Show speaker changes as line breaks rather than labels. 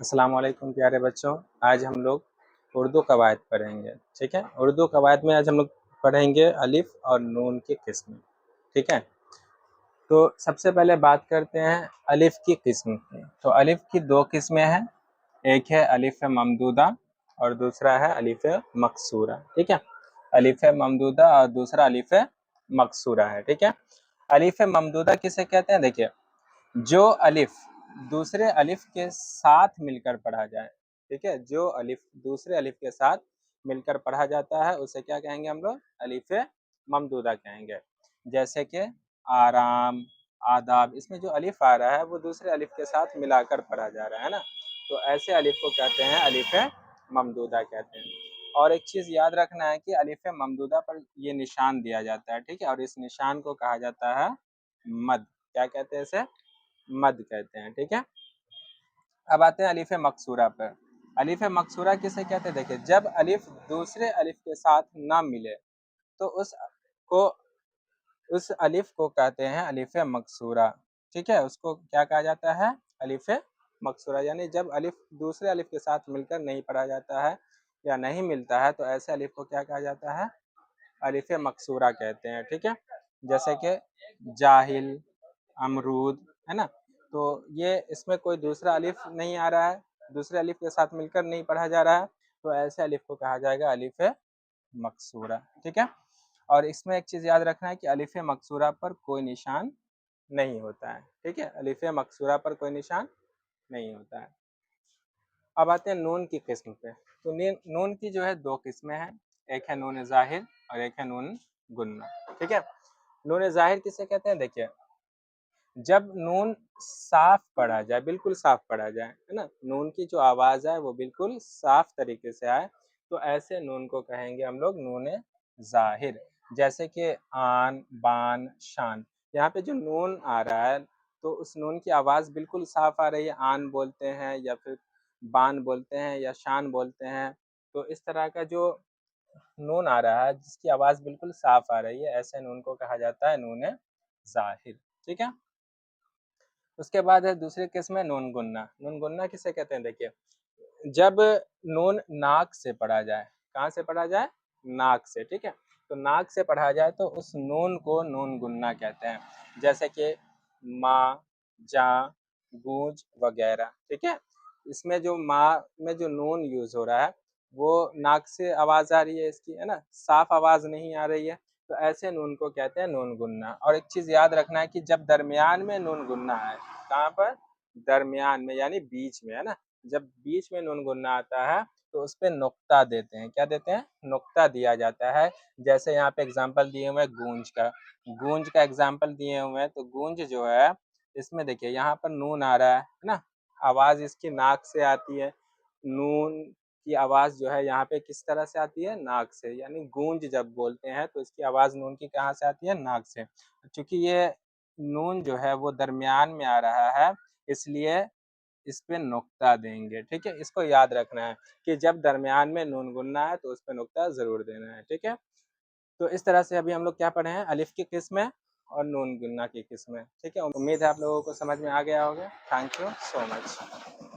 السلام علیکم پیارے بچوں، آج ہم لوگ اردو قواعد پڑھیں گے۔ ٹھیک ہے، اردو قواعد میں آج ہم لوگ پڑھیں گے الف اور نون کی قسم۔ ٹھیک ہے، تو سب سے پہلے بات کرتے ہیں الف کی قسم کی۔ تو الف کی دو قسمیں ہیں، ایک ہے الف ممدودہ اور دوسرا ہے الف مکسورہ۔ ٹھیک ہے، الف ممدودہ اور دوسرا الف مکسورہ ہے۔ ٹھیک ہے، الف ممدودہ کسے کہتے ہیں؟ دیکھیے، جو الف دوسرے الف کے ساتھ مل کر پڑھا جائے، ٹھیک ہے، جو الف دوسرے الف کے ساتھ مل کر پڑھا جاتا ہے اسے کیا کہیں گے ہم لوگ؟ الف ممدودہ کہیں گے۔ جیسے کہ آرام، آداب، اس میں جو الف آ رہا ہے وہ دوسرے الف کے ساتھ ملا کر پڑھا جا رہا ہے نا، تو ایسے الف کو کہتے ہیں الف ممدودہ کہتے ہیں۔ اور ایک چیز یاد رکھنا ہے کہ الف ممدودہ پر یہ نشان دیا جاتا ہے، ٹھیک ہے، اور اس نشان کو کہا جاتا ہے مد۔ کیا کہتے ہیں اسے؟ مد کہتے ہیں۔ ٹھیک ہے، اب آتے ہیں الف مکسورہ پر۔ الف مکسورہ کسے کہتے ہیں؟ دیکھیں، جب الف دوسرے الف کے ساتھ نہ ملے تو اس الف کو کہتے ہیں الف مکسورہ۔ ٹھیک ہے، اس کو کیا کہا جاتا ہے؟ الف مکسورہ، یعنی جب الف دوسرے الف کے ساتھ مل کر نہیں پڑھا جاتا ہے یا نہیں ملتا ہے تو ایسے الف کو کیا کہا جاتا ہے؟ الف مکسورہ کہتے ہیں۔ ٹھیک ہے، جیسے کہ جاہل، امرود، ہے نا، تو یہ اس میں کوئی دوسرا الف نہیں آ رہا ہے، دوسرے الف کے ساتھ مل کر نہیں پڑھا جا رہا ہے، تو ایسے الف کو کہا جائے گا الف مکسورہ۔ ٹھیک ہے، اور اس میں ایک چیز یاد رکھنا ہے کہ الف مکسورہ پر کوئی نشان نہیں ہوتا ہے۔ ٹھیک ہے، الف مکسورہ پر کوئی نشان نہیں ہوتا ہے۔ اب آتے ہیں نون کی قسم پہ۔ تو نون کی جو ہے دو قسمیں ہیں، ایک ہے نون ظاہر اور ایک ہے نون گنہ۔ ٹھیک ہے، نون ظاہر کسے کہتے ہیں؟ دیکھیے، جب نون صاف پڑھا جائے، بالکل صاف پڑھا جائے، ہے نا، نون کی جو آواز ہے وہ بالکل صاف طریقے سے آئے، تو ایسے نون کو کہیں گے ہم لوگ نون ظاہر۔ جیسے کہ آن، بان، شان، یہاں پہ جو نون آ رہا ہے تو اس نون کی آواز بالکل صاف آ رہی ہے، آن بولتے ہیں یا پھر بان بولتے ہیں یا شان بولتے ہیں، تو اس طرح کا جو نون آ رہا ہے جس کی آواز بالکل صاف آ رہی ہے، ایسے نون کو کہا جاتا ہے نون ظاہر۔ ٹھیک ہے، اس کے بعد ہے دوسری قسم ہے نون گنہ۔ نون گنہ کسے کہتے ہیں؟ دیکھیے، جب نون ناک سے پڑھا جائے، کہاں سے پڑھا جائے؟ ناک سے۔ ٹھیک ہے، تو ناک سے پڑھا جائے تو اس نون کو نون گنہ کہتے ہیں، جیسے کہ ماں، جاں، گونج وغیرہ۔ ٹھیک ہے، اس میں جو ماں میں جو نون یوز ہو رہا ہے وہ ناک سے آواز آ رہی ہے، اس کی، ہے نا، صاف آواز نہیں آ رہی ہے، تو ایسے نون کو کہتے ہیں نون گنہ۔ اور ایک چیز یاد رکھنا ہے کہ جب درمیان میں نون گنہ ہے، کہاں پر؟ درمیان میں، یعنی بیچ میں، ہے نا، جب بیچ میں نون گنہ آتا ہے تو اس پہ نقطہ دیتے ہیں۔ کیا دیتے ہیں؟ نقطہ دیا جاتا ہے۔ جیسے یہاں پہ اگزامپل دیے ہوئے گونج کا، گونج کا اگزامپل دیے ہوئے ہیں، تو گونج جو ہے اس میں دیکھیے یہاں پر نون آ رہا ہے نا، آواز اس کی ناک سے آتی ہے، نون کی آواز جو ہے یہاں پہ کس طرح سے آتی ہے؟ ناک سے، یعنی گونج جب بولتے ہیں تو اس کی آواز نون کی کہاں سے آتی ہے؟ ناک سے۔ چونکہ یہ نون جو ہے وہ درمیان میں آ رہا ہے اس لیے اس پہ نقطہ دیں گے۔ ٹھیک ہے، اس کو یاد رکھنا ہے کہ جب درمیان میں نون گنہ ہے تو اس پہ نقطہ ضرور دینا ہے۔ ٹھیک ہے، تو اس طرح سے ابھی ہم لوگ کیا پڑھے ہیں؟ الف کی قسمیں اور نون گنہ کی قسمیں۔ ٹھیک ہے، امید ہے آپ لوگوں کو سمجھ میں آ گیا ہوگا۔ Thank you so much.